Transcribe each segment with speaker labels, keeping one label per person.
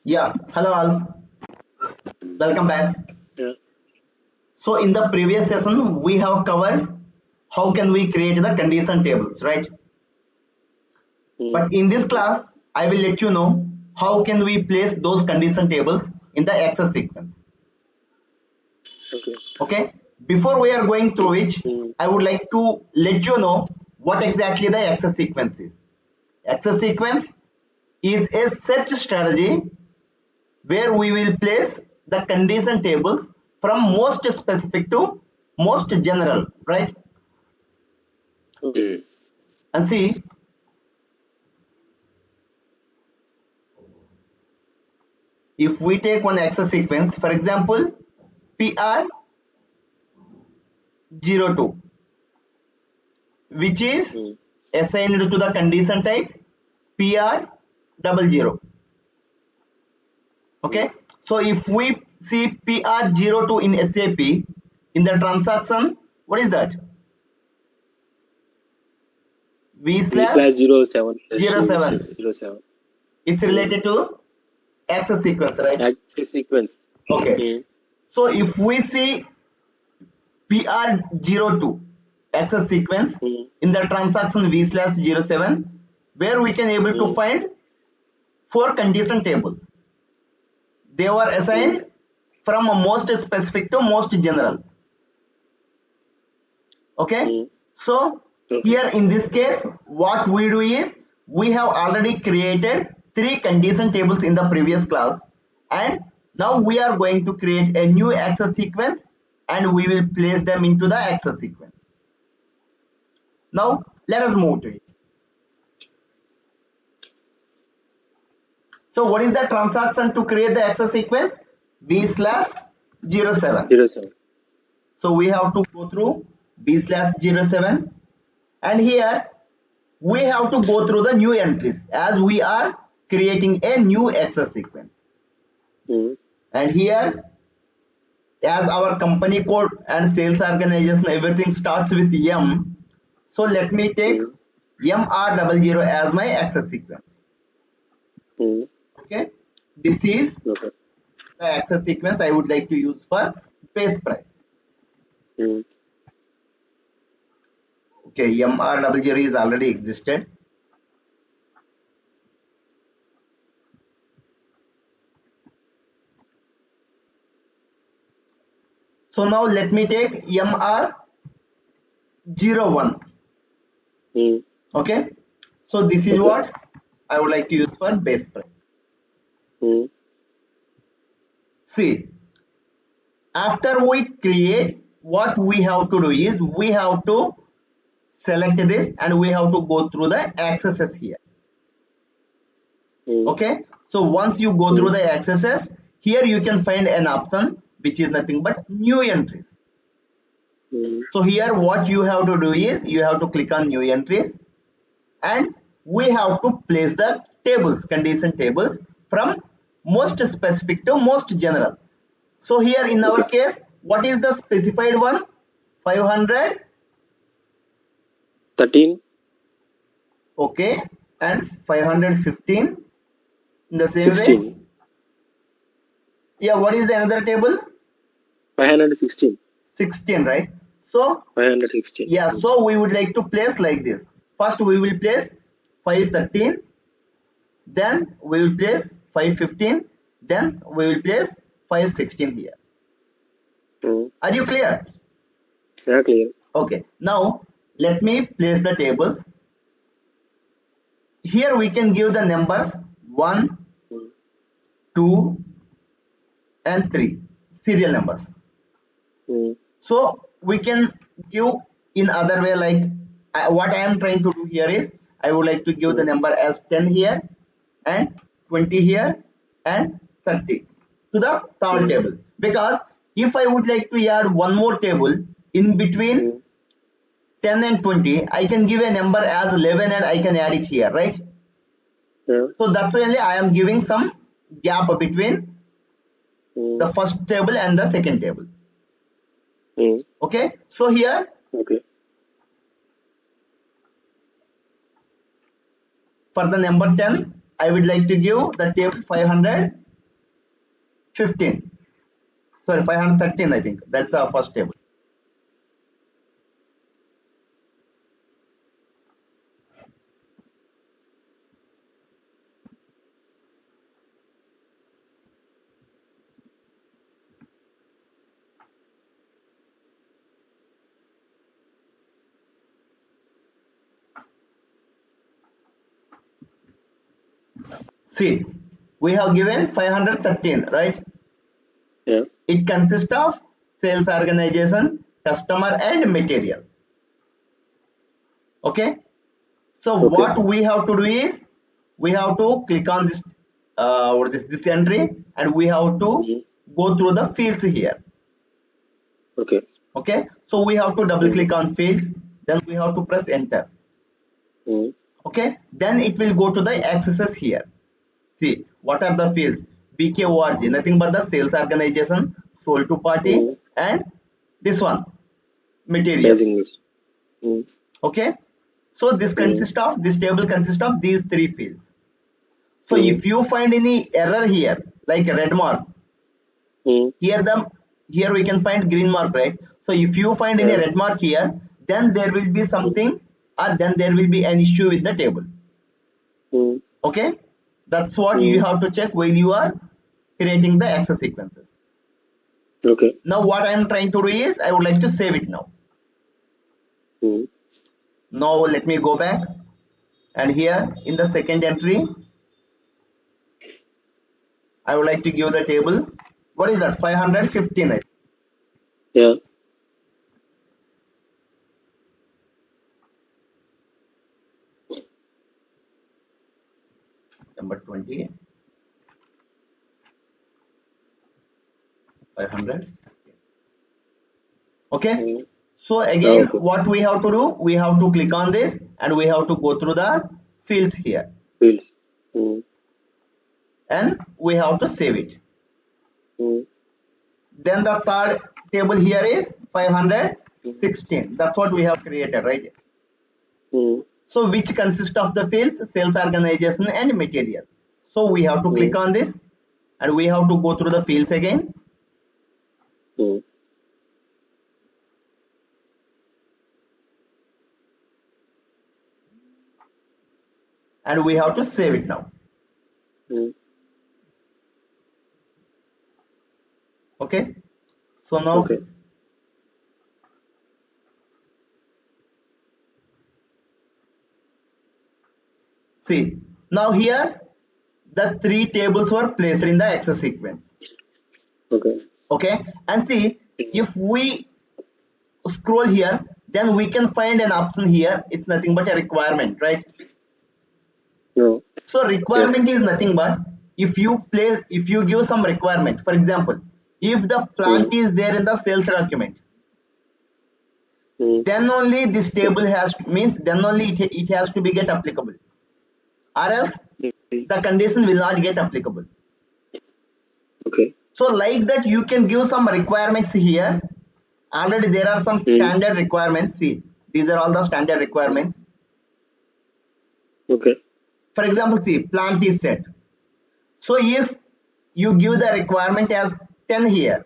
Speaker 1: Yeah, hello all. Welcome back.
Speaker 2: Yeah.
Speaker 1: So in the previous session, we have covered how can we create the condition tables, right?
Speaker 2: Mm.
Speaker 1: But in this class, I will let you know how can we place those condition tables in the access sequence.
Speaker 2: Okay.
Speaker 1: Okay. Before we are going through which,
Speaker 2: Mm.
Speaker 1: I would like to let you know what exactly the access sequence is. Access sequence is a search strategy where we will place the condition tables from most specific to most general, right?
Speaker 2: Okay.
Speaker 1: And see, if we take one access sequence, for example, PR02, which is
Speaker 2: Mm.
Speaker 1: assigned to the condition type PR00.
Speaker 2: Mm.
Speaker 1: Okay, so if we see PR02 in SAP in the transaction, what is that? V
Speaker 2: V
Speaker 1: slash
Speaker 2: slash 07
Speaker 1: zero 07.
Speaker 2: 07.
Speaker 1: It's
Speaker 2: Mm.
Speaker 1: related to access sequence, right?
Speaker 2: Access sequence.
Speaker 1: Okay.
Speaker 2: Mm.
Speaker 1: So if we see PR02 access sequence
Speaker 2: Mm.
Speaker 1: in the transaction V slash 07, where we can able to
Speaker 2: Mm.
Speaker 1: find four condition tables. They were
Speaker 2: Mm.
Speaker 1: assigned from a most specific to most general. Okay.
Speaker 2: Mm.
Speaker 1: So
Speaker 2: Okay.
Speaker 1: here in this case, what we do is we have already created three condition tables in the previous class, and now we are going to create a new access sequence and we will place them into the access sequence. Now let us move to it. So what is the transaction to create the access sequence? V slash 07.
Speaker 2: 07.
Speaker 1: So we have to go through V slash 07, and here we have to go through the new entries as we are creating a new access sequence.
Speaker 2: Mm.
Speaker 1: And here, as our company code and sales organization, everything starts with M. So let me take
Speaker 2: Mm.
Speaker 1: MR00 as my access sequence.
Speaker 2: Mm.
Speaker 1: Okay, this is
Speaker 2: Okay.
Speaker 1: the access sequence I would like to use for base price.
Speaker 2: Mm.
Speaker 1: Okay, MR00 is already existed. So now let me take MR01.
Speaker 2: Mm.
Speaker 1: Okay, so this is
Speaker 2: Okay.
Speaker 1: what I would like to use for base price.
Speaker 2: Mm.
Speaker 1: See, after we create, what we have to do is we have to select this and we have to go through the accesses here.
Speaker 2: Mm.
Speaker 1: Okay, so once you go through
Speaker 2: Mm.
Speaker 1: the accesses, here you can find an option which is nothing but new entries.
Speaker 2: Mm.
Speaker 1: So here what you have to do is you have to click on new entries and we have to place the tables, condition tables from most specific to most general. So here in our
Speaker 2: Okay.
Speaker 1: case, what is the specified one? 500.
Speaker 2: 13.
Speaker 1: Okay, and 515 in the same way.
Speaker 2: 16.
Speaker 1: Yeah, what is the another table?
Speaker 2: 516.
Speaker 1: 16, right? So
Speaker 2: 516.
Speaker 1: yeah,
Speaker 2: Mm.
Speaker 1: so we would like to place like this. First we will place 513, then we will place 515, then we will place 516 here.
Speaker 2: Mm.
Speaker 1: Are you clear?
Speaker 2: Yeah, clear.
Speaker 1: Okay, now let me place the tables. Here we can give the numbers 1,
Speaker 2: Mm.
Speaker 1: 2, and 3 serial numbers.
Speaker 2: Mm.
Speaker 1: So we can give in other way, like what I am trying to do here is I would like to give the
Speaker 2: Mm.
Speaker 1: number as 10 here and 20 here and 30 to the third
Speaker 2: Mm.
Speaker 1: table, because if I would like to add one more table in between
Speaker 2: Mm.
Speaker 1: 10 and 20, I can give a number as 11 and I can add it here, right?
Speaker 2: Yeah.
Speaker 1: So that's why only I am giving some gap between
Speaker 2: Mm.
Speaker 1: the first table and the second table.
Speaker 2: Mm.
Speaker 1: Okay, so here
Speaker 2: Okay.
Speaker 1: for the number 10, I would like to give the table 500. 15. Sorry, 513, I think. That's the first table. See, we have given 513, right?
Speaker 2: Yeah.
Speaker 1: It consists of sales organization, customer, and material. Okay. So
Speaker 2: Okay.
Speaker 1: what we have to do is we have to click on this or this entry, and we have to
Speaker 2: Mm-hmm.
Speaker 1: go through the fields here.
Speaker 2: Okay.
Speaker 1: Okay. So we have to double
Speaker 2: Mm-hmm.
Speaker 1: click on fields. Then we have to press enter.
Speaker 2: Mm-hmm.
Speaker 1: Okay. Then it will go to the accesses here. See, what are the fields? BKORG, nothing but the sales organization, sold to party,
Speaker 2: Mm-hmm.
Speaker 1: and this one, material.
Speaker 2: Pricing list. Mm-hmm.
Speaker 1: Okay. So this table consists of these three fields. So
Speaker 2: Mm-hmm.
Speaker 1: if you find any error here, like a red mark,
Speaker 2: Mm-hmm.
Speaker 1: here we can find green mark, right? So if you find any
Speaker 2: Yeah.
Speaker 1: red mark here, then there will be something, or then there will be an issue with the table.
Speaker 2: Mm-hmm.
Speaker 1: Okay. That's what you
Speaker 2: Mm-hmm.
Speaker 1: have to check while you are creating the access sequences.
Speaker 2: Okay.
Speaker 1: Now what I am trying to do is I would like to save it now.
Speaker 2: Mm-hmm.
Speaker 1: Now let me go back, and here in the second entry I would like to give the table. What is that? 515.
Speaker 2: Yeah.
Speaker 1: Number 20. 500. Okay.
Speaker 2: Mm-hmm.
Speaker 1: So
Speaker 2: Ah,
Speaker 1: again,
Speaker 2: okay.
Speaker 1: what we have to do? We have to click on this, and we have to go through the fields here,
Speaker 2: Fields. Mm-hmm.
Speaker 1: and we have to save it.
Speaker 2: Mm-hmm.
Speaker 1: Then the third table here is
Speaker 2: Mm-hmm.
Speaker 1: 516. That's what we have created, right?
Speaker 2: Mm-hmm.
Speaker 1: So which consists of the fields, sales organization, and material. So we have to click
Speaker 2: Mm-hmm.
Speaker 1: on this, and we have to go through the fields again,
Speaker 2: Mm-hmm.
Speaker 1: and we have to save it now.
Speaker 2: Mm-hmm.
Speaker 1: Okay. So now
Speaker 2: Okay.
Speaker 1: see, now here the three tables were placed in the access sequence.
Speaker 2: Okay.
Speaker 1: Okay. And see, if we scroll here, then we can find an option here. It's nothing but a requirement, right?
Speaker 2: No.
Speaker 1: So
Speaker 2: Yeah.
Speaker 1: requirement is nothing but if you give some requirement, for example, if the
Speaker 2: Mm-hmm.
Speaker 1: plant is there in the sales document,
Speaker 2: Mm-hmm.
Speaker 1: then only this
Speaker 2: Yeah.
Speaker 1: table means then only it has to be get applicable, or else
Speaker 2: Mm-hmm.
Speaker 1: the condition will not get applicable.
Speaker 2: Okay.
Speaker 1: So like that, you can give some requirements here. Already there are some
Speaker 2: Mm-hmm.
Speaker 1: standard requirements. See, these are all the standard requirements.
Speaker 2: Okay.
Speaker 1: For example, see, plant is set. So if you give the requirement as 10 here,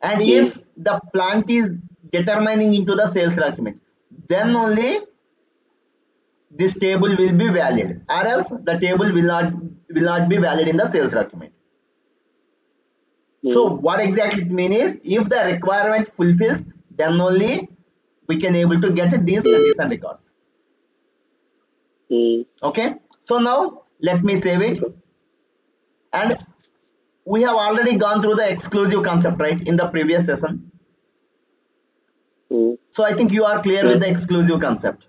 Speaker 1: and
Speaker 2: Mm-hmm.
Speaker 1: if the plant is determining into the sales document, then only this table will be valid, or else the table will not be valid in the sales document. So
Speaker 2: Mm-hmm.
Speaker 1: what exactly it means is, if the requirement fulfills, then only we can able to get these condition records.
Speaker 2: Mm-hmm.
Speaker 1: Okay. So now let me save it,
Speaker 2: Okay.
Speaker 1: and we have already gone through the exclusive concept, right, in the previous session.
Speaker 2: Mm-hmm.
Speaker 1: So I think you are clear
Speaker 2: Yeah.
Speaker 1: with the exclusive concept.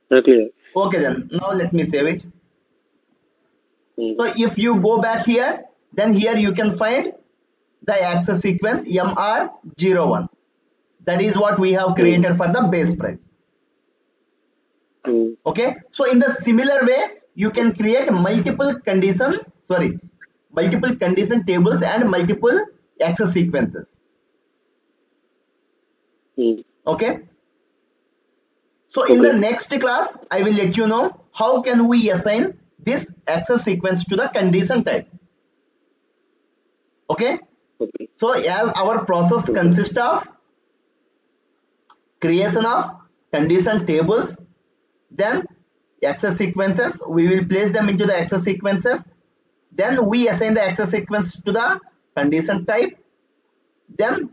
Speaker 2: Clear.
Speaker 1: Okay, then now let me save it.
Speaker 2: Mm-hmm.
Speaker 1: So if you go back here, then here you can find the access sequence MR01. That is what we have
Speaker 2: Mm-hmm.
Speaker 1: created for the base price.
Speaker 2: Mm-hmm.
Speaker 1: Okay. So in the similar way, you can create multiple condition tables and multiple access sequences.
Speaker 2: Mm-hmm.
Speaker 1: Okay. So in the
Speaker 2: Okay.
Speaker 1: next class, I will let you know how can we assign this access sequence to the condition type. Okay.
Speaker 2: Okay.
Speaker 1: So as our process
Speaker 2: Okay.
Speaker 1: consists of creation of condition tables, then access sequences, we will place them into the access sequences. Then we assign the access sequence to the condition type. Then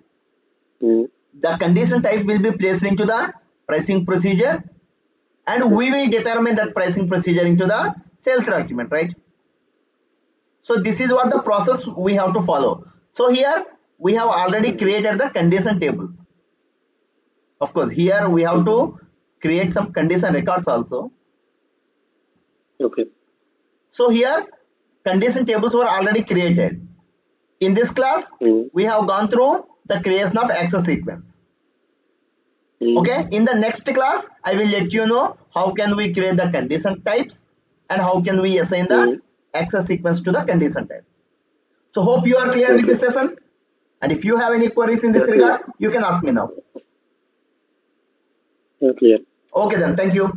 Speaker 2: Mm.
Speaker 1: the condition type will be placed into the pricing procedure, and we will determine that pricing procedure into the sales document, right? So this is what the
Speaker 2: Okay.
Speaker 1: process we have to follow. So here we have already
Speaker 2: Mm.
Speaker 1: created the condition tables. Of course, here we have
Speaker 2: Okay.
Speaker 1: to create some condition records also.
Speaker 2: Okay.
Speaker 1: So here condition tables were already created. In this class,
Speaker 2: Mm.
Speaker 1: we have gone through the creation of access sequence.
Speaker 2: Mm.
Speaker 1: Okay, in the next class, I will let you know how can we create the condition types and how can we assign the
Speaker 2: Mm.
Speaker 1: access sequence to the condition type. So hope you are clear with
Speaker 2: Okay.
Speaker 1: this session. And if you have any queries in this
Speaker 2: Yeah, clear.
Speaker 1: regard, you can ask me now.
Speaker 2: Yeah, clear.
Speaker 1: Okay then, thank you.